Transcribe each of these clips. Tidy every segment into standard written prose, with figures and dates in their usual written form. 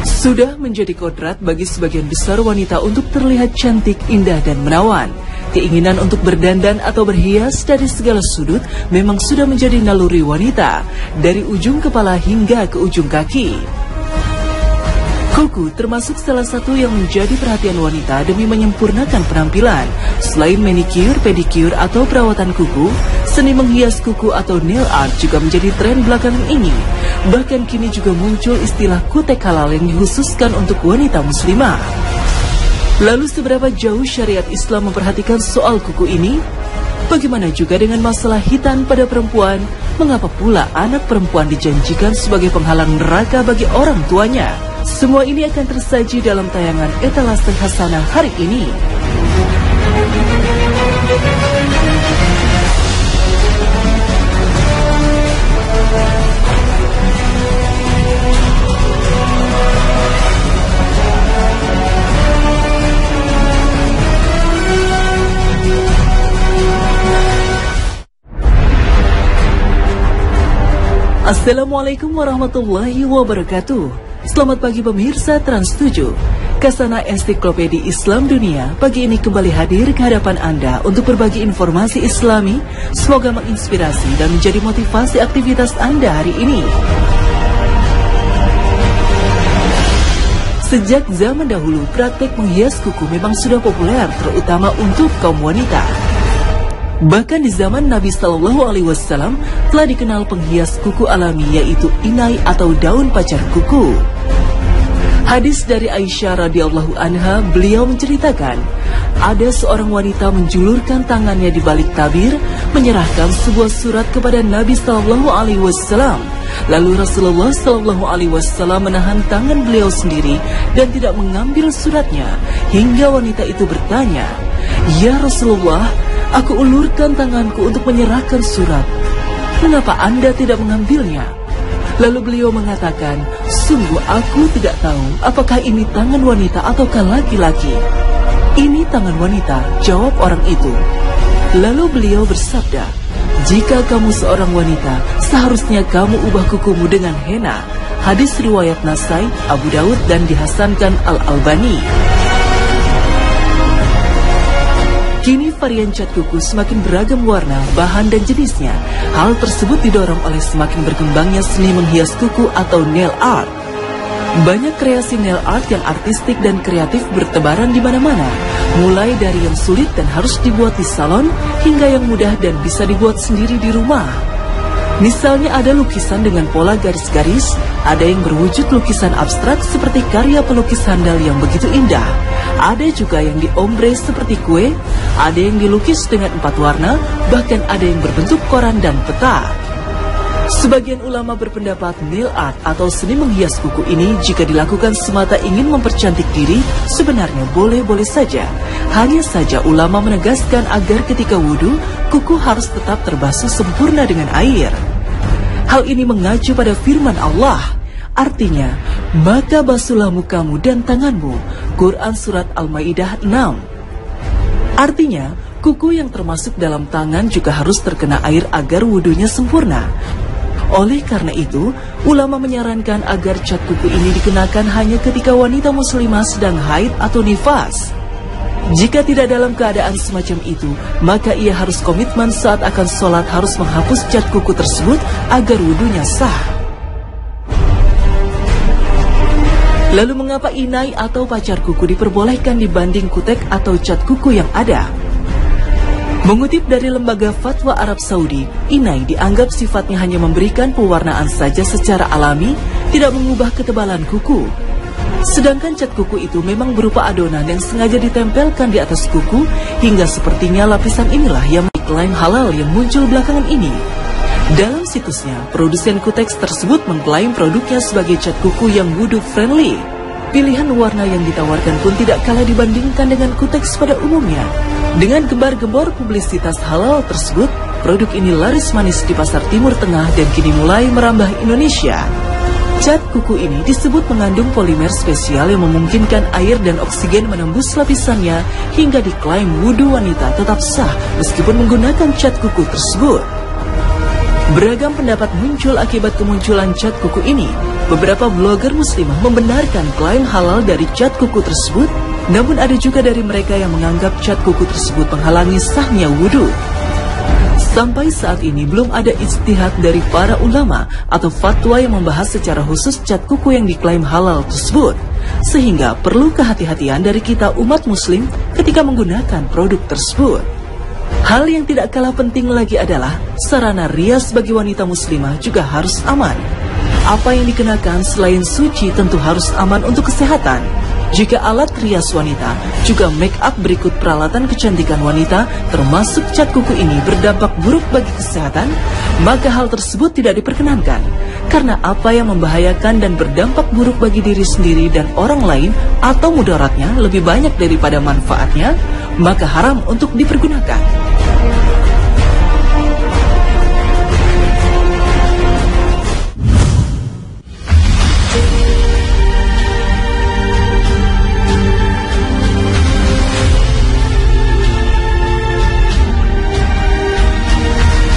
Sudah menjadi kodrat bagi sebagian besar wanita untuk terlihat cantik, indah, dan menawan. Keinginan untuk berdandan atau berhias dari segala sudut memang sudah menjadi naluri wanita, dari ujung kepala hingga ke ujung kaki. Kuku termasuk salah satu yang menjadi perhatian wanita demi menyempurnakan penampilan. Selain manicure, pedicure, atau perawatan kuku, seni menghias kuku atau nail art juga menjadi tren belakangan ini. Bahkan kini juga muncul istilah kutek halal yang dikhususkan untuk wanita muslimah. Lalu seberapa jauh syariat Islam memperhatikan soal kuku ini? Bagaimana juga dengan masalah hitan pada perempuan? Mengapa pula anak perempuan dijanjikan sebagai penghalang neraka bagi orang tuanya? Semua ini akan tersaji dalam tayangan Etalase Hasanah hari ini. Assalamualaikum warahmatullahi wabarakatuh. Selamat pagi pemirsa Trans 7. Kasana Ensiklopedi Islam Dunia pagi ini kembali hadir ke hadapan Anda untuk berbagi informasi Islami. Semoga menginspirasi dan menjadi motivasi aktivitas Anda hari ini. Sejak zaman dahulu, praktek menghias kuku memang sudah populer, terutama untuk kaum wanita. Bahkan di zaman Nabi Sallallahu Alaihi Wasallam telah dikenal penghias kuku alami, yaitu inai atau daun pacar kuku. Hadis dari Aisyah radhiyallahu anha, beliau menceritakan, ada seorang wanita menjulurkan tangannya di balik tabir, menyerahkan sebuah surat kepada Nabi Sallallahu Alaihi Wasallam. Lalu Rasulullah Sallallahu Alaihi Wasallam menahan tangan beliau sendiri dan tidak mengambil suratnya, hingga wanita itu bertanya, "Ya Rasulullah, aku ulurkan tanganku untuk menyerahkan surat. Mengapa Anda tidak mengambilnya?" Lalu beliau mengatakan, "Sungguh aku tidak tahu apakah ini tangan wanita ataukah laki-laki." "Ini tangan wanita," jawab orang itu. Lalu beliau bersabda, "Jika kamu seorang wanita, seharusnya kamu ubah kukumu dengan henna." Hadis riwayat Nasai, Abu Daud, dan dihasankan Al-Albani. Kini varian cat kuku semakin beragam warna, bahan, dan jenisnya. Hal tersebut didorong oleh semakin berkembangnya seni menghias kuku atau nail art. Banyak kreasi nail art yang artistik dan kreatif bertebaran di mana-mana. Mulai dari yang sulit dan harus dibuat di salon, hingga yang mudah dan bisa dibuat sendiri di rumah. Misalnya ada lukisan dengan pola garis-garis, ada yang berwujud lukisan abstrak seperti karya pelukis handal yang begitu indah. Ada juga yang diombre seperti kue, ada yang dilukis dengan 4 warna, bahkan ada yang berbentuk koran dan peta. Sebagian ulama berpendapat nail art atau seni menghias kuku ini jika dilakukan semata ingin mempercantik diri, sebenarnya boleh-boleh saja. Hanya saja ulama menegaskan agar ketika wudhu, kuku harus tetap terbasuh sempurna dengan air. Hal ini mengacu pada firman Allah. Artinya, maka basuhlah mukamu dan tanganmu. Quran Surat Al-Maidah 6. Artinya, kuku yang termasuk dalam tangan juga harus terkena air agar wudhunya sempurna. Oleh karena itu, ulama menyarankan agar cat kuku ini dikenakan hanya ketika wanita muslimah sedang haid atau nifas. Jika tidak dalam keadaan semacam itu, maka ia harus komitmen saat akan sholat harus menghapus cat kuku tersebut agar wudhunya sah. Lalu mengapa inai atau pacar kuku diperbolehkan dibanding kutek atau cat kuku yang ada? Mengutip dari Lembaga Fatwa Arab Saudi, inai dianggap sifatnya hanya memberikan pewarnaan saja secara alami, tidak mengubah ketebalan kuku. Sedangkan cat kuku itu memang berupa adonan yang sengaja ditempelkan di atas kuku, hingga sepertinya lapisan inilah yang mengklaim halal yang muncul belakangan ini. Dalam situsnya, produsen kuteks tersebut mengklaim produknya sebagai cat kuku yang wudhu friendly. Pilihan warna yang ditawarkan pun tidak kalah dibandingkan dengan kuteks pada umumnya. Dengan gembar-gembor publisitas halal tersebut, produk ini laris manis di pasar Timur Tengah dan kini mulai merambah Indonesia. Cat kuku ini disebut mengandung polimer spesial yang memungkinkan air dan oksigen menembus lapisannya, hingga diklaim wudhu wanita tetap sah meskipun menggunakan cat kuku tersebut. Beragam pendapat muncul akibat kemunculan cat kuku ini. Beberapa blogger muslimah membenarkan klaim halal dari cat kuku tersebut, namun ada juga dari mereka yang menganggap cat kuku tersebut menghalangi sahnya wudhu. Sampai saat ini belum ada ijtihad dari para ulama atau fatwa yang membahas secara khusus cat kuku yang diklaim halal tersebut, sehingga perlu kehati-hatian dari kita umat muslim ketika menggunakan produk tersebut. Hal yang tidak kalah penting lagi adalah sarana rias bagi wanita muslimah juga harus aman. Apa yang dikenakan selain suci tentu harus aman untuk kesehatan. Jika alat rias wanita, juga make up berikut peralatan kecantikan wanita, termasuk cat kuku ini berdampak buruk bagi kesehatan, maka hal tersebut tidak diperkenankan. Karena apa yang membahayakan dan berdampak buruk bagi diri sendiri dan orang lain atau mudaratnya lebih banyak daripada manfaatnya, maka haram untuk dipergunakan.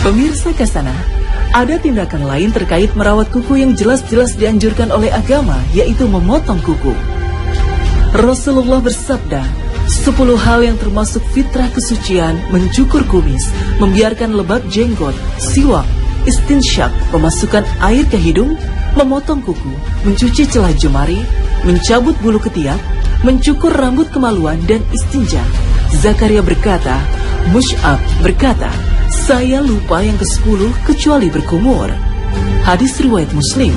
Pemirsa Kasana, ada tindakan lain terkait merawat kuku yang jelas-jelas dianjurkan oleh agama, yaitu memotong kuku. Rasulullah bersabda, 10 hal yang termasuk fitrah kesucian: mencukur kumis, membiarkan lebat jenggot, siwak, istinsyak, memasukkan air ke hidung, memotong kuku, mencuci celah jemari, mencabut bulu ketiak, mencukur rambut kemaluan, dan istinja. Zakaria berkata, Mus'ab berkata, saya lupa yang ke-10 kecuali berkumur. Hadis riwayat Muslim.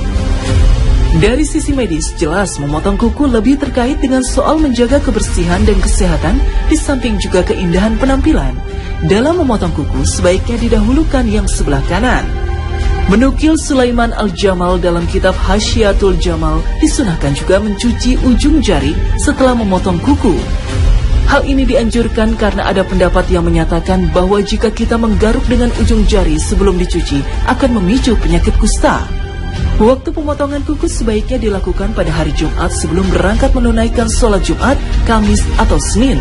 Dari sisi medis, jelas memotong kuku lebih terkait dengan soal menjaga kebersihan dan kesehatan, di samping juga keindahan penampilan. Dalam memotong kuku, sebaiknya didahulukan yang sebelah kanan. Menukil Sulaiman Al-Jamal dalam kitab Hasyiatul Jamal, disunahkan juga mencuci ujung jari setelah memotong kuku. Hal ini dianjurkan karena ada pendapat yang menyatakan bahwa jika kita menggaruk dengan ujung jari sebelum dicuci akan memicu penyakit kusta. Waktu pemotongan kuku sebaiknya dilakukan pada hari Jumat sebelum berangkat menunaikan sholat Jumat, Kamis, atau Senin.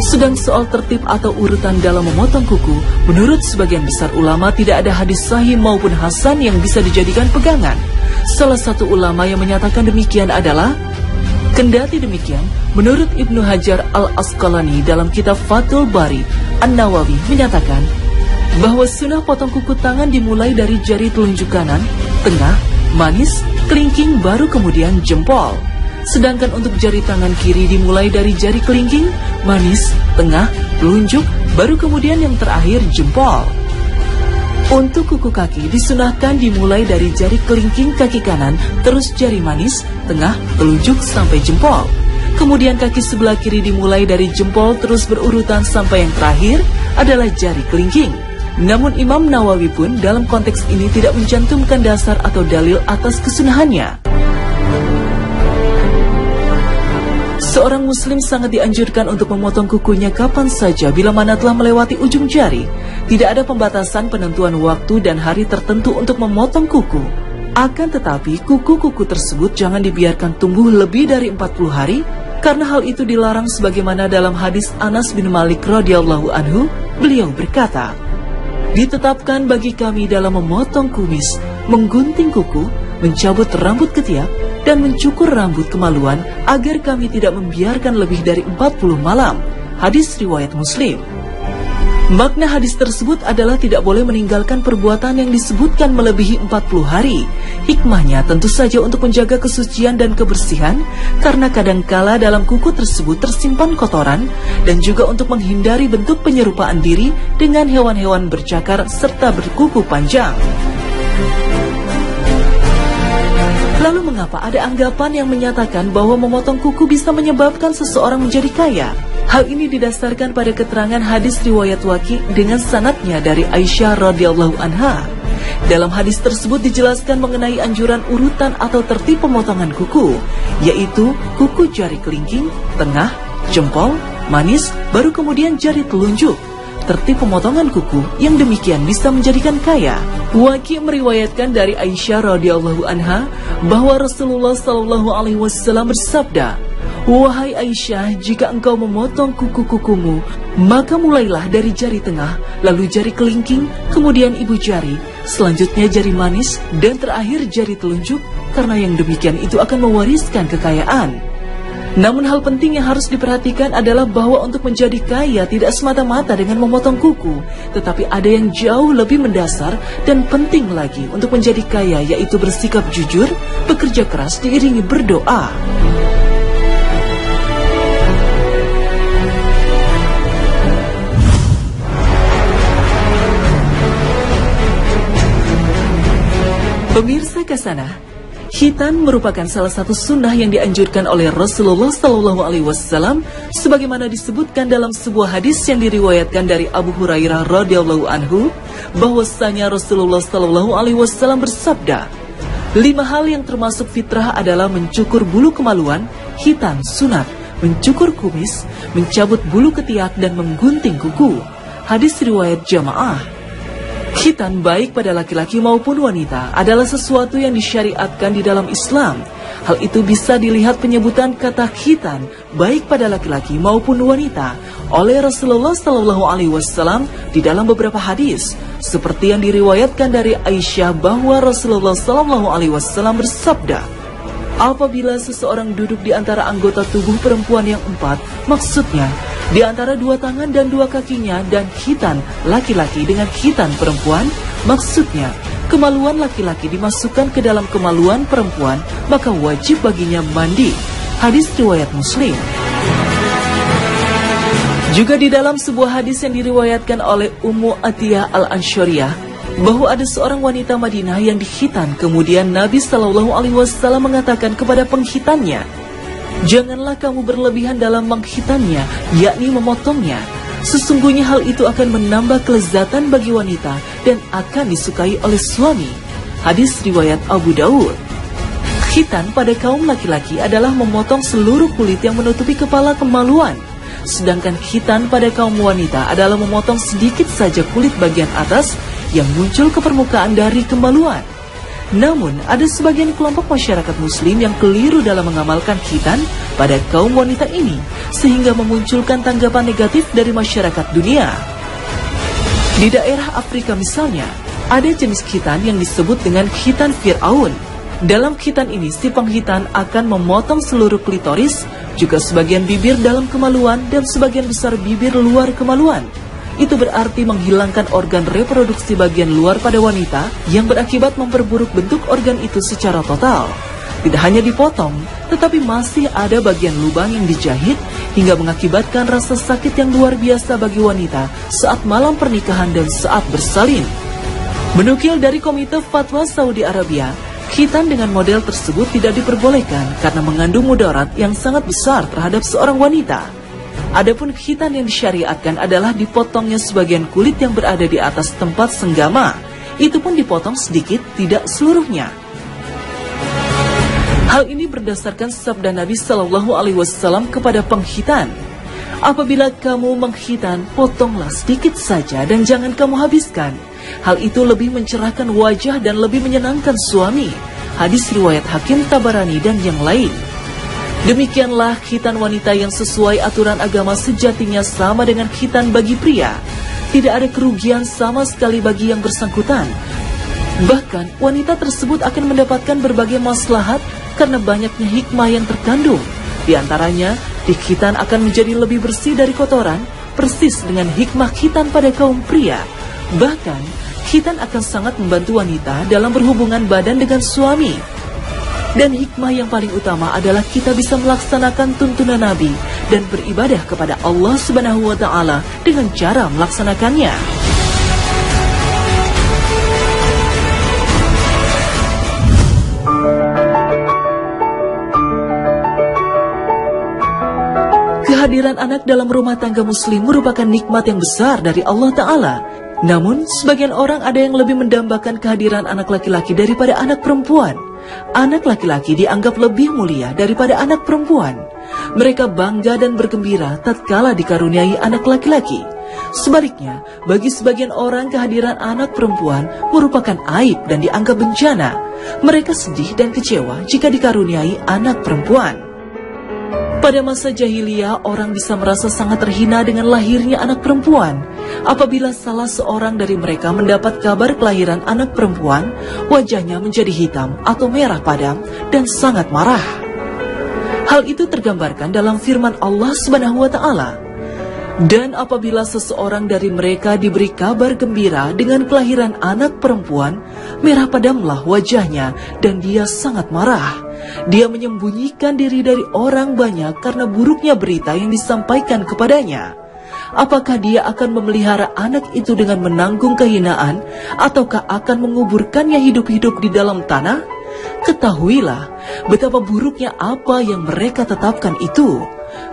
Sedang soal tertib atau urutan dalam memotong kuku, menurut sebagian besar ulama tidak ada hadis sahih maupun hasan yang bisa dijadikan pegangan. Salah satu ulama yang menyatakan demikian adalah, kendati demikian, menurut Ibnu Hajar Al-Asqalani dalam kitab Fathul Bari, An-Nawawi menyatakan bahwa sunnah potong kuku tangan dimulai dari jari telunjuk kanan, tengah, manis, kelingking, baru kemudian jempol. Sedangkan untuk jari tangan kiri dimulai dari jari kelingking, manis, tengah, telunjuk, baru kemudian yang terakhir jempol. Untuk kuku kaki disunahkan dimulai dari jari kelingking kaki kanan, terus jari manis, tengah, telunjuk sampai jempol. Kemudian kaki sebelah kiri dimulai dari jempol terus berurutan sampai yang terakhir adalah jari kelingking. Namun Imam Nawawi pun dalam konteks ini tidak mencantumkan dasar atau dalil atas kesunahannya. Seorang muslim sangat dianjurkan untuk memotong kukunya kapan saja bila mana telah melewati ujung jari. Tidak ada pembatasan penentuan waktu dan hari tertentu untuk memotong kuku. Akan tetapi, kuku-kuku tersebut jangan dibiarkan tumbuh lebih dari 40 hari, karena hal itu dilarang sebagaimana dalam hadis Anas bin Malik radhiyallahu anhu, beliau berkata, ditetapkan bagi kami dalam memotong kumis, menggunting kuku, mencabut rambut ketiak, dan mencukur rambut kemaluan agar kami tidak membiarkan lebih dari 40 malam. Hadis riwayat Muslim. Makna hadis tersebut adalah tidak boleh meninggalkan perbuatan yang disebutkan melebihi 40 hari. Hikmahnya tentu saja untuk menjaga kesucian dan kebersihan, karena kadangkala dalam kuku tersebut tersimpan kotoran, dan juga untuk menghindari bentuk penyerupaan diri dengan hewan-hewan bercakar serta berkuku panjang. Lalu mengapa ada anggapan yang menyatakan bahwa memotong kuku bisa menyebabkan seseorang menjadi kaya? Hal ini didasarkan pada keterangan hadis riwayat Waqi dengan sanadnya dari Aisyah radhiyallahu anha. Dalam hadis tersebut dijelaskan mengenai anjuran urutan atau tertib pemotongan kuku, yaitu kuku jari kelingking, tengah, jempol, manis, baru kemudian jari telunjuk. Tertib pemotongan kuku yang demikian bisa menjadikan kaya. Waqi meriwayatkan dari Aisyah radhiyallahu anha bahwa Rasulullah SAW bersabda, Wahai Aisyah, jika engkau memotong kuku-kukumu, maka mulailah dari jari tengah, lalu jari kelingking, kemudian ibu jari, selanjutnya jari manis, dan terakhir jari telunjuk, karena yang demikian itu akan mewariskan kekayaan. Namun hal penting yang harus diperhatikan adalah bahwa untuk menjadi kaya tidak semata-mata dengan memotong kuku, tetapi ada yang jauh lebih mendasar dan penting lagi untuk menjadi kaya, yaitu bersikap jujur, bekerja keras diiringi berdoa. Pemirsa Kasanah, khitan merupakan salah satu sunnah yang dianjurkan oleh Rasulullah SAW, sebagaimana disebutkan dalam sebuah hadis yang diriwayatkan dari Abu Hurairah radhiyallahu anhu, bahwasanya Rasulullah SAW bersabda, 5 hal yang termasuk fitrah adalah mencukur bulu kemaluan, khitan sunat, mencukur kumis, mencabut bulu ketiak, dan menggunting kuku. Hadis riwayat jamaah. Khitan baik pada laki-laki maupun wanita adalah sesuatu yang disyariatkan di dalam Islam. Hal itu bisa dilihat penyebutan kata khitan baik pada laki-laki maupun wanita oleh Rasulullah SAW di dalam beberapa hadis, seperti yang diriwayatkan dari Aisyah bahwa Rasulullah SAW bersabda, apabila seseorang duduk di antara anggota tubuh perempuan yang 4, maksudnya di antara 2 tangan dan 2 kakinya, dan khitan laki-laki dengan khitan perempuan, maksudnya kemaluan laki-laki dimasukkan ke dalam kemaluan perempuan, maka wajib baginya mandi. Hadis riwayat Muslim. Juga di dalam sebuah hadis yang diriwayatkan oleh Ummu Atiyah Al-Ansyariyah, bahwa ada seorang wanita Madinah yang dikhitan, kemudian Nabi SAW mengatakan kepada pengkhitannya, janganlah kamu berlebihan dalam mengkhitannya, yakni memotongnya. Sesungguhnya hal itu akan menambah kelezatan bagi wanita dan akan disukai oleh suami. Hadis riwayat Abu Dawud. Khitan pada kaum laki-laki adalah memotong seluruh kulit yang menutupi kepala kemaluan. Sedangkan khitan pada kaum wanita adalah memotong sedikit saja kulit bagian atas yang muncul ke permukaan dari kemaluan. Namun, ada sebagian kelompok masyarakat muslim yang keliru dalam mengamalkan khitan pada kaum wanita ini, sehingga memunculkan tanggapan negatif dari masyarakat dunia. Di daerah Afrika misalnya, ada jenis khitan yang disebut dengan khitan Fir'aun. Dalam khitan ini, si pengkhitan akan memotong seluruh klitoris, juga sebagian bibir dalam kemaluan, dan sebagian besar bibir luar kemaluan. Itu berarti menghilangkan organ reproduksi bagian luar pada wanita yang berakibat memperburuk bentuk organ itu secara total. Tidak hanya dipotong, tetapi masih ada bagian lubang yang dijahit hingga mengakibatkan rasa sakit yang luar biasa bagi wanita saat malam pernikahan dan saat bersalin. Menukil dari Komite Fatwa Saudi Arabia, khitan dengan model tersebut tidak diperbolehkan karena mengandung mudarat yang sangat besar terhadap seorang wanita. Adapun khitan yang disyariatkan adalah dipotongnya sebagian kulit yang berada di atas tempat senggama. Itu pun dipotong sedikit, tidak seluruhnya. Hal ini berdasarkan sabda Nabi SAW kepada pengkhitan. Apabila kamu mengkhitan, potonglah sedikit saja dan jangan kamu habiskan. Hal itu lebih mencerahkan wajah dan lebih menyenangkan suami. Hadis riwayat Hakim Tabarani dan yang lain. Demikianlah khitan wanita yang sesuai aturan agama sejatinya sama dengan khitan bagi pria. Tidak ada kerugian sama sekali bagi yang bersangkutan. Bahkan wanita tersebut akan mendapatkan berbagai maslahat karena banyaknya hikmah yang terkandung. Di antaranya, di khitan akan menjadi lebih bersih dari kotoran, persis dengan hikmah khitan pada kaum pria. Bahkan, khitan akan sangat membantu wanita dalam berhubungan badan dengan suami. Dan hikmah yang paling utama adalah kita bisa melaksanakan tuntunan Nabi dan beribadah kepada Allah Subhanahu wa Ta'ala dengan cara melaksanakannya. Kehadiran anak dalam rumah tangga muslim merupakan nikmat yang besar dari Allah Ta'ala. Namun, sebagian orang ada yang lebih mendambakan kehadiran anak laki-laki daripada anak perempuan. Anak laki-laki dianggap lebih mulia daripada anak perempuan. Mereka bangga dan bergembira tatkala dikaruniai anak laki-laki. Sebaliknya, bagi sebagian orang kehadiran anak perempuan merupakan aib dan dianggap bencana. Mereka sedih dan kecewa jika dikaruniai anak perempuan. Pada masa jahiliyah, orang bisa merasa sangat terhina dengan lahirnya anak perempuan. Apabila salah seorang dari mereka mendapat kabar kelahiran anak perempuan, wajahnya menjadi hitam atau merah padam dan sangat marah. Hal itu tergambarkan dalam firman Allah Subhanahu wa Ta'ala. Dan apabila seseorang dari mereka diberi kabar gembira dengan kelahiran anak perempuan, merah padamlah wajahnya dan dia sangat marah. Dia menyembunyikan diri dari orang banyak karena buruknya berita yang disampaikan kepadanya. Apakah dia akan memelihara anak itu dengan menanggung kehinaan, ataukah akan menguburkannya hidup-hidup di dalam tanah? Ketahuilah betapa buruknya apa yang mereka tetapkan itu.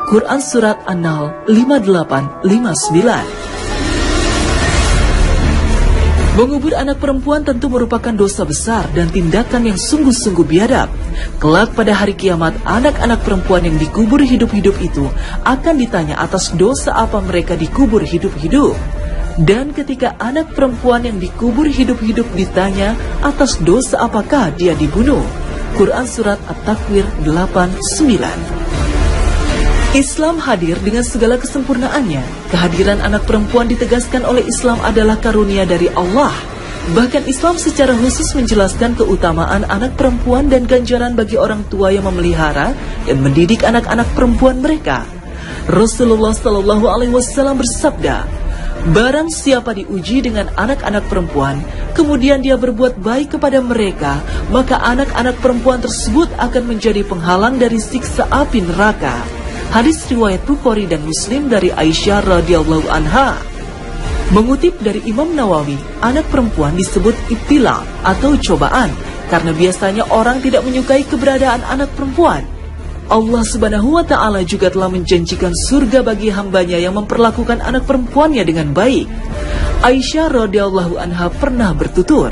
Quran Surat An-Nahl 58-59. Mengubur anak perempuan tentu merupakan dosa besar dan tindakan yang sungguh-sungguh biadab. Kelak pada hari kiamat, anak-anak perempuan yang dikubur hidup-hidup itu akan ditanya atas dosa apa mereka dikubur hidup-hidup. Dan ketika anak perempuan yang dikubur hidup-hidup ditanya atas dosa apakah dia dibunuh. Quran Surat At-Takwir 8-9. Islam hadir dengan segala kesempurnaannya. Kehadiran anak perempuan ditegaskan oleh Islam adalah karunia dari Allah. Bahkan Islam secara khusus menjelaskan keutamaan anak perempuan dan ganjaran bagi orang tua yang memelihara dan mendidik anak-anak perempuan mereka. Rasulullah SAW bersabda, "Barang siapa diuji dengan anak-anak perempuan, kemudian dia berbuat baik kepada mereka, maka anak-anak perempuan tersebut akan menjadi penghalang dari siksa api neraka." Hadis riwayat Bukhari dan Muslim dari Aisyah radhiyallahu anha. Mengutip dari Imam Nawawi, anak perempuan disebut ibtila atau cobaan karena biasanya orang tidak menyukai keberadaan anak perempuan. Allah Subhanahu wa Ta'ala juga telah menjanjikan surga bagi hambanya yang memperlakukan anak perempuannya dengan baik. Aisyah radhiyallahu anha pernah bertutur,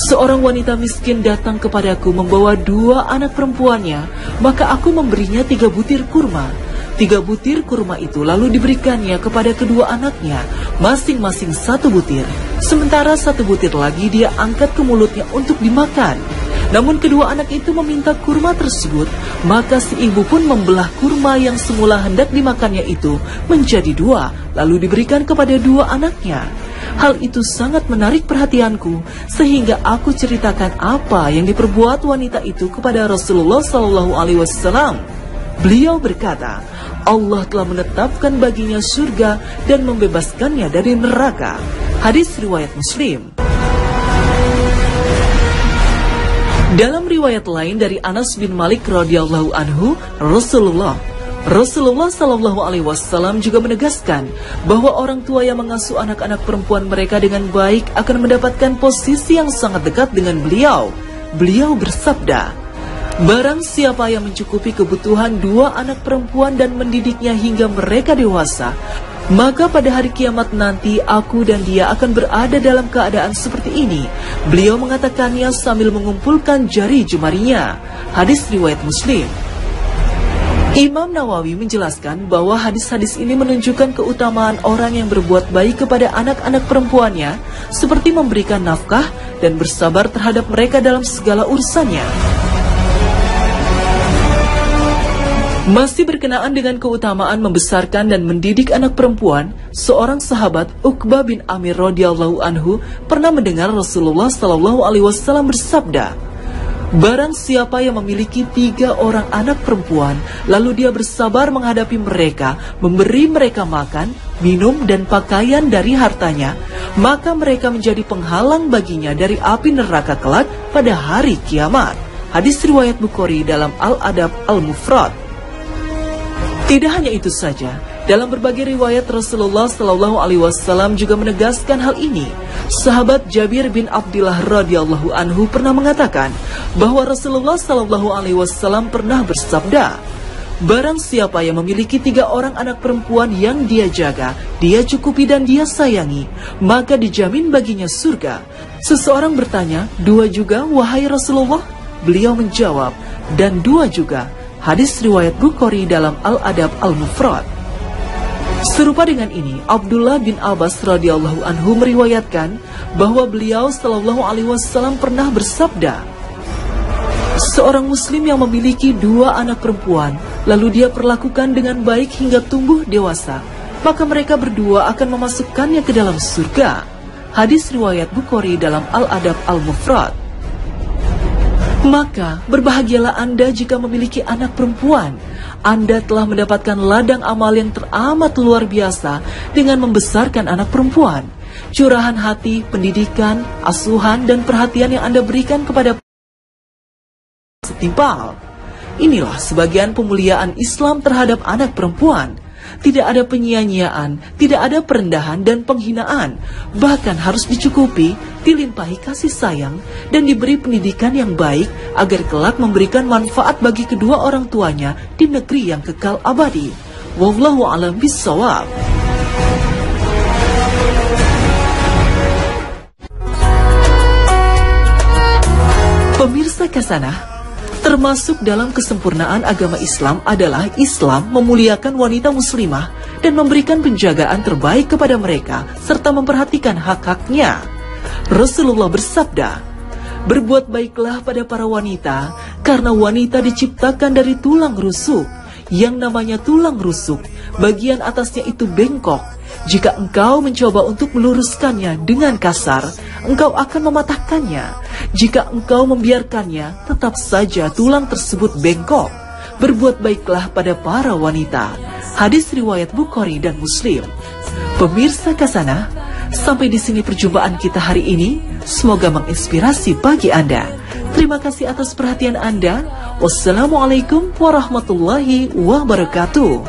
"Seorang wanita miskin datang kepadaku membawa 2 anak perempuannya, maka aku memberinya 3 butir kurma. 3 butir kurma itu lalu diberikannya kepada kedua anaknya, masing-masing 1 butir. Sementara 1 butir lagi dia angkat ke mulutnya untuk dimakan. Namun kedua anak itu meminta kurma tersebut, maka si ibu pun membelah kurma yang semula hendak dimakannya itu menjadi 2, lalu diberikan kepada 2 anaknya. Hal itu sangat menarik perhatianku, sehingga aku ceritakan apa yang diperbuat wanita itu kepada Rasulullah SAW. Beliau berkata, Allah telah menetapkan baginya surga dan membebaskannya dari neraka. Hadis riwayat Muslim. Dalam riwayat lain dari Anas bin Malik radhiyallahu anhu, Rasulullah SAW juga menegaskan bahwa orang tua yang mengasuh anak-anak perempuan mereka dengan baik akan mendapatkan posisi yang sangat dekat dengan beliau. Beliau bersabda, "Barang siapa yang mencukupi kebutuhan 2 anak perempuan dan mendidiknya hingga mereka dewasa, maka pada hari kiamat nanti aku dan dia akan berada dalam keadaan seperti ini." Beliau mengatakannya sambil mengumpulkan jari jemarinya. Hadis riwayat Muslim. Imam Nawawi menjelaskan bahwa hadis-hadis ini menunjukkan keutamaan orang yang berbuat baik kepada anak-anak perempuannya, seperti memberikan nafkah dan bersabar terhadap mereka dalam segala urusannya. Masih berkenaan dengan keutamaan membesarkan dan mendidik anak perempuan, seorang sahabat Uqbah bin Amir radhiyallahu anhu pernah mendengar Rasulullah SAW bersabda, "Barang siapa yang memiliki 3 orang anak perempuan, lalu dia bersabar menghadapi mereka, memberi mereka makan, minum, dan pakaian dari hartanya, maka mereka menjadi penghalang baginya dari api neraka kelak pada hari kiamat." Hadis riwayat Bukhari dalam Al-Adab Al-Mufrad. Tidak hanya itu saja, dalam berbagai riwayat Rasulullah SAW juga menegaskan hal ini. Sahabat Jabir bin Abdullah radhiyallahu anhu pernah mengatakan bahwa Rasulullah SAW pernah bersabda, "Barang siapa yang memiliki 3 orang anak perempuan yang dia jaga, dia cukupi dan dia sayangi, maka dijamin baginya surga." Seseorang bertanya, "2 juga, wahai Rasulullah?" Beliau menjawab, "Dan 2 juga." Hadis riwayat Bukhari dalam Al-Adab Al-Mufrad. Serupa dengan ini, Abdullah bin Abbas radhiyallahu anhu meriwayatkan bahwa beliau SAW pernah bersabda, Seorang muslim yang memiliki 2 anak perempuan, lalu dia perlakukan dengan baik hingga tumbuh dewasa, maka mereka berdua akan memasukkannya ke dalam surga. Hadis riwayat Bukhari dalam Al-Adab Al-Mufrad. Maka berbahagialah Anda jika memiliki anak perempuan. Anda telah mendapatkan ladang amal yang teramat luar biasa dengan membesarkan anak perempuan. Curahan hati, pendidikan, asuhan, dan perhatian yang Anda berikan kepada setimpal. Inilah sebagian pemuliaan Islam terhadap anak perempuan. Tidak ada penyia-nyiaan, tidak ada perendahan dan penghinaan. Bahkan harus dicukupi, dilimpahi kasih sayang, dan diberi pendidikan yang baik agar kelak memberikan manfaat bagi kedua orang tuanya di negeri yang kekal abadi. Wallahu a'lam bishawab. Pemirsa Kasanah, termasuk dalam kesempurnaan agama Islam adalah Islam memuliakan wanita muslimah dan memberikan penjagaan terbaik kepada mereka serta memperhatikan hak-haknya. Rasulullah bersabda, "Berbuat baiklah pada para wanita karena wanita diciptakan dari tulang rusuk. Yang namanya tulang rusuk, bagian atasnya itu bengkok. Jika engkau mencoba untuk meluruskannya dengan kasar, engkau akan mematahkannya. Jika engkau membiarkannya, tetap saja tulang tersebut bengkok. Berbuat baiklah pada para wanita." Hadis riwayat Bukhari dan Muslim. Pemirsa Kasanah, sampai di sini perjumpaan kita hari ini. Semoga menginspirasi bagi Anda. Terima kasih atas perhatian Anda. Wassalamualaikum warahmatullahi wabarakatuh.